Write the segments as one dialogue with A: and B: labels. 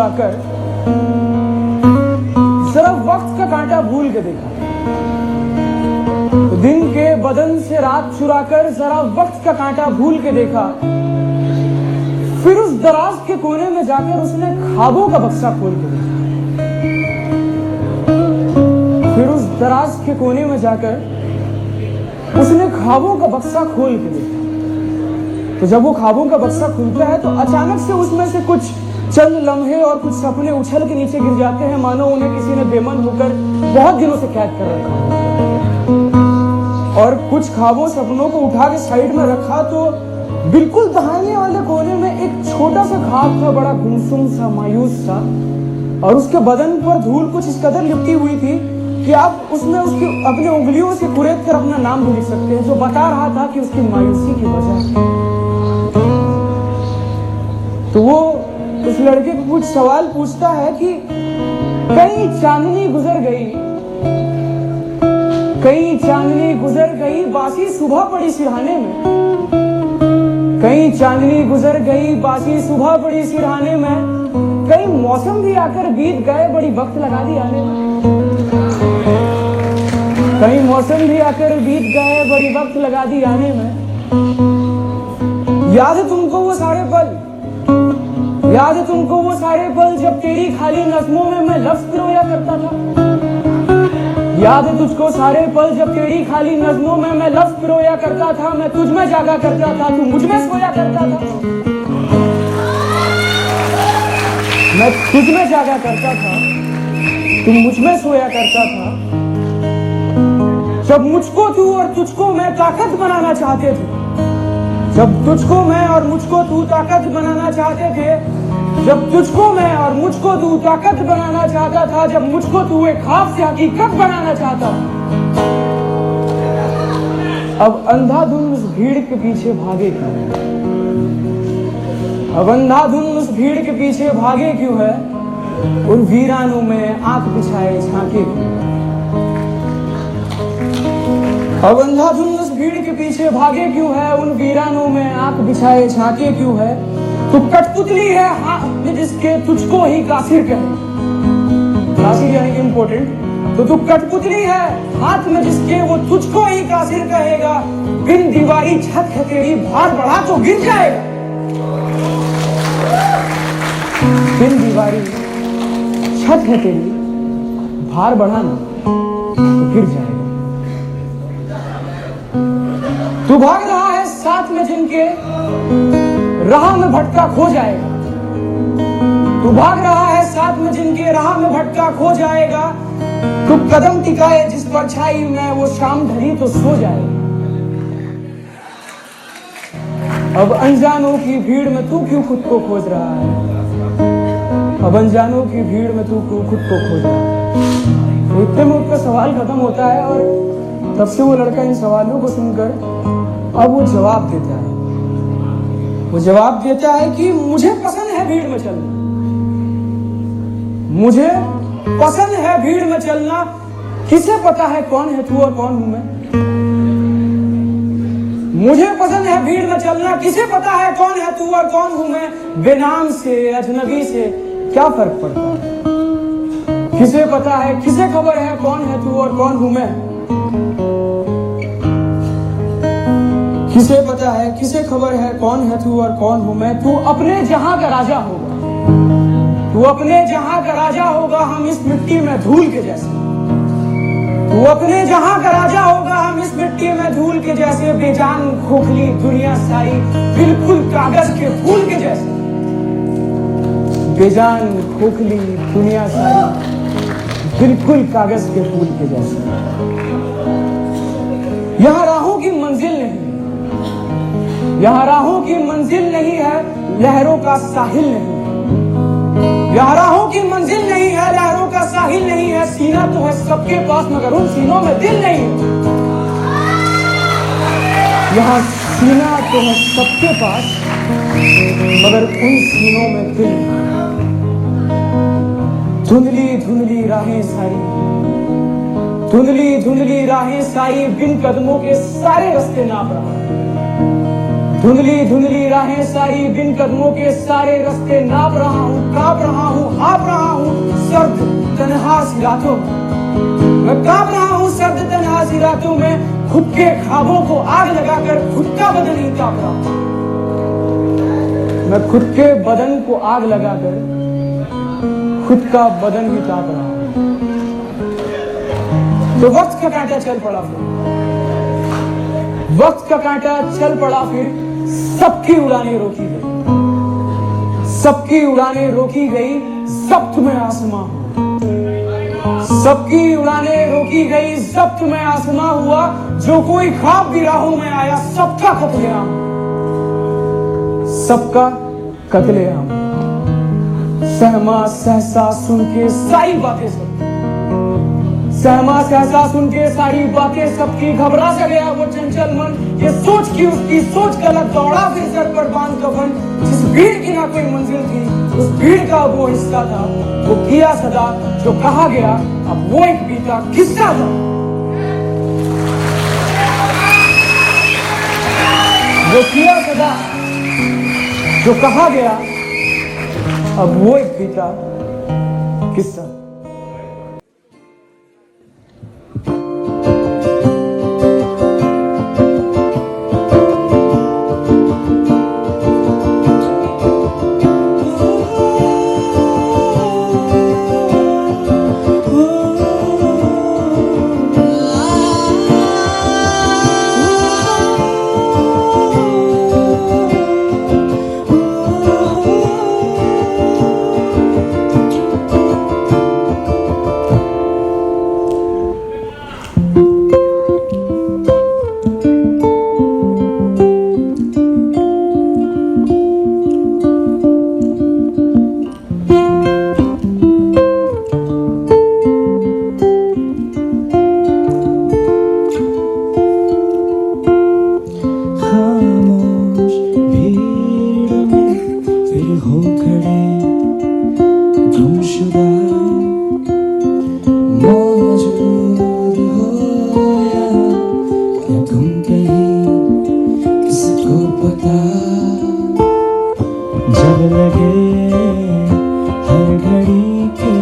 A: चुराकर जरा वक्त का कांटा भूल के देखा, दिन के बदन से रात चुराकर जरा वक्त का कांटा भूल के देखा। फिर उस दराज के कोने में जाकर उसने ख्वाबों का बक्सा खोल के देखा। फिर उस दराज के कोने में जाकर उसने ख्वाबों का बक्सा खोल के देखा। तो जब वो ख्वाबों का बक्सा खुलता है तो अचानक से उसमें से कुछ चंद लम्हे और कुछ सपने उछल के नीचे गिर जाते हैं, मानो उन्हें किसी ने बेमन होकर बहुत दिनों से कैद कर रखा। और कुछ ख्वाबों सपनों को उठा के साइड में रखा तो बिल्कुल दाहिने वाले कोने में एक छोटा सा ख्वाब था, बड़ा गुमसुम सा, मायूस सा, और उसके बदन पर धूल कुछ इस कदर लिपटी हुई थी कि आप उसमें उसकी अपने उंगलियों से कुरेद कर अपना नाम भी लिख सकते हैं, जो बता रहा था कि उसकी मायूसी की वजह। तो वो उस लड़के को कुछ सवाल पूछता है कि कई चांदनी गुजर गई, कई चांदनी गुजर गई, बासी सुबह पड़ी सिरहाने में। कई चांदनी गुजर गई, बासी सुबह पड़ी सिरहाने में। कई मौसम भी आकर बीत गए, बड़ी वक्त लगा दी आने में। कई मौसम भी आकर बीत गए, बड़ी वक्त लगा दी आने में। याद है तुमको वो सारे पल, याद है तुमको वो सारे पल जब तेरी खाली नज़्मों में मैं लफ्ज़ पिरोया करता था। याद है तुझको सारे पल जब तेरी खाली नज़्मों में मैं लफ्ज़ पिरोया करता था। मैं तुझ में जागा करता था, तू मुझ में सोया करता था। मैं तुझ में जागा करता था, तू मुझ में सोया करता था। जब मुझको तू और तुझको मैं ताकत बनाना चाहते थे, जब तुझको मैं और मुझको तू ताकत बनाना चाहते थे, जब तुझको मैं और मुझको तू ताकत बनाना चाहता था, जब मुझको तू एक ख्वाब से हकीकत बनाना चाहता। अब अंधाधुंध उस भीड़ के पीछे भागे क्यों? अब अंधाधुंध उस भीड़ के पीछे भागे क्यों है? उन वीरानों में आंख बिछाए झांके क्यों? अब अंधाधुंध उस भीड़ के पीछे भागे क्यों है? उन वीरानों में आंख बिछाए झांके क्यों है? तू कठपुतली है हाथ में जिसके तुझको ही कासिर कहे। कासिर यानी कि इम्पोर्टेंट। तो तू कठपुतली है हाथ में जिसके वो तुझको ही कासिर कहेगा। बिन दीवारी छत है तेरी, भार बढ़ा तो गिर जाएगा। बिन दीवारी छत है तेरी, भार बढ़ाना तो गिर जाएगा। तू भाग रहा है साथ में जिनके, राह में भटका खो जाएगा। तू भाग रहा है साथ में जिनके, राह में भटका खो जाएगा। तू कदम टिकाए जिस परछाई में, वो शाम ढली तो सो जाएगा। अब अनजानों की भीड़ में तू क्यों खुद को खोज रहा है? अब अनजानों की भीड़ में तू क्यों खुद को खोज रहा है? तो इतने में उसका सवाल खत्म होता है और तब से वो लड़का इन सवालों को सुनकर अब वो जवाब देता है। वो जवाब देता है कि मुझे पसंद है भीड़ में चलना, मुझे पसंद है भीड़ में चलना। किसे पता है कौन है तू और कौन हूं मैं? मुझे पसंद है भीड़ में चलना, किसे पता है कौन है तू और कौन हूं मैं? बेनाम से अजनबी से क्या फर्क पड़ता है? किसे पता है, किसे खबर है कौन है तू और कौन हूं मैं? किसे पता है, किसे खबर है कौन है तू और कौन हूं मैं? तू अपने जहां का राजा होगा, तू अपने जहां का राजा होगा, हम इस मिट्टी में धूल के जैसे। तू अपने जहां का राजा होगा, हम इस मिट्टी में धूल के जैसे। बेजान खोखली दुनिया सारी, बिल्कुल कागज के फूल के जैसे। बेजान खोखली दुनिया सारी, बिल्कुल कागज के फूल के जैसे। यहाँ राहों की मंजिल नहीं, यहाँ राहों की मंजिल नहीं है, लहरों का साहिल नहीं। यहाँ राहों की मंजिल नहीं है, लहरों का साहिल नहीं है। सीना तो है सबके पास मगर उन सीनों में दिल नहीं है। यहाँ सीना तो है सबके पास मगर उन सीनों में दिल नहीं। धुंधली धुंधली राहें सारी, धुंधली धुंधली राहें सारी, बिन कदमों के सारे रास्ते नाप रहा। धुंधली धुंधली राहें सारी, बिन कदमों के सारे रास्ते नाप रहा हूँ, कांप रहा हूँ, हाँप रहा हूँ सर्द तन्हा सी रातों में। मैं कांप रहा हूँ सर्द तन्हा सी रातों में, खुद के ख्वाबों को आग लगाकर खुद का बदन ही ताप रहा हूँ। मैं खुद के बदन को आग लगाकर खुद का बदन ही ताप रहा हूँ। तो वक्त का कांटा चल पड़ा, वक्त का कांटा चल पड़ा, फिर सबकी उड़ानें रोकी गई, सबकी उड़ानें रोकी गई, जब्त में आसमां हुआ। सबकी उड़ानें रोकी गई, जब्त में आसमां हुआ। जो कोई ख्वाब भी राहों में आया, सबका कत्लेआम, सबका कत्लेआम। सहमा सहसा सुन के सारी बातें सब, सहमा सहसा सुन के सारी बातें सबकी, घबरा सा गया वो चंचल मन, ये सोच की उसकी सोच गलत, दौड़ा फिर सर पर बांध कफन। जिस भीड़ की ना कोई मंजिल थी, उस भीड़ का वो हिस्सा था, वो किया सदा जो कहा गया, अब वो एक बीता किस्सा था। वो किया सदा जो कहा गया, अब वो एक बीता किस्सा।
B: जब लगे हर घड़ी के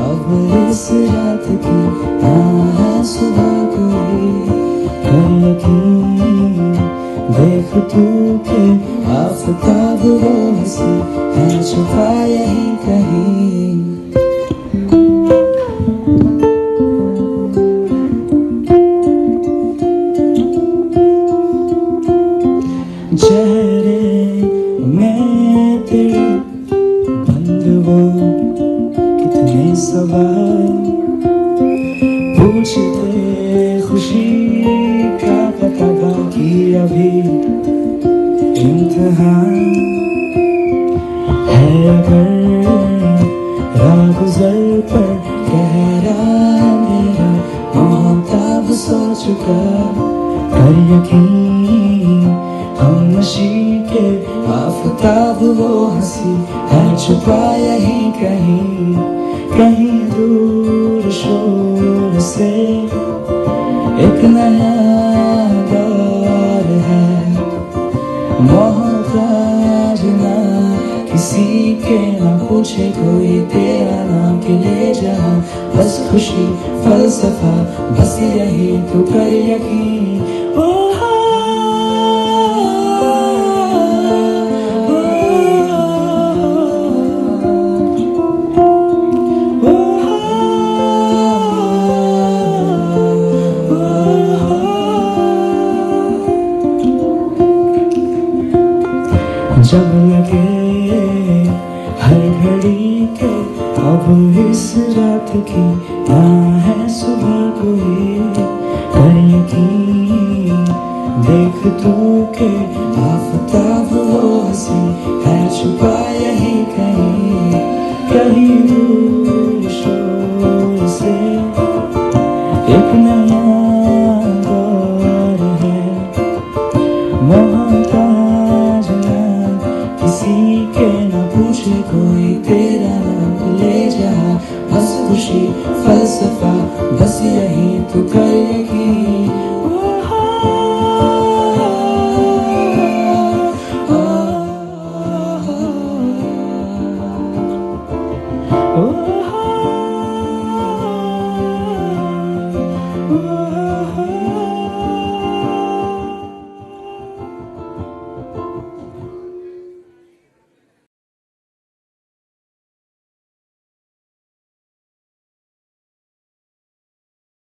B: अब इस रात की है सुबह कोई कर यकीन देख तू के आफताब वो हंसी है छुपा यहीं कहीं। चेहरे में तेरे बंद वो कितने सवाल पूछते खुशी का पता बाकी अभी इम्तिहान है अगर राह गुजर पर गहरा मेरा मोहताब सो चुका कर यकीन हम नशी के आफताब वो हंसी है छुपा यहीं कहीं कहीं दूर शोर से एक नया दौर है मोहताज ना किसी के ना पूछे कोई तेरा नाम के ले जहाँ बस खुशी फलसफा बस यही तू कर यकीन। ओ जब लगे हर घड़ी के अब इस रात की ना है सुबह कोई कर यकीन देख तू के आफताब वो हंसी है छुपा यहीं कहीं कहीं दूर शोर से एक नया दौर है मोहताज किसी के ना पूछे कोई तेरा नाम ले जा बस खुशी फलसफा बस यही तू कर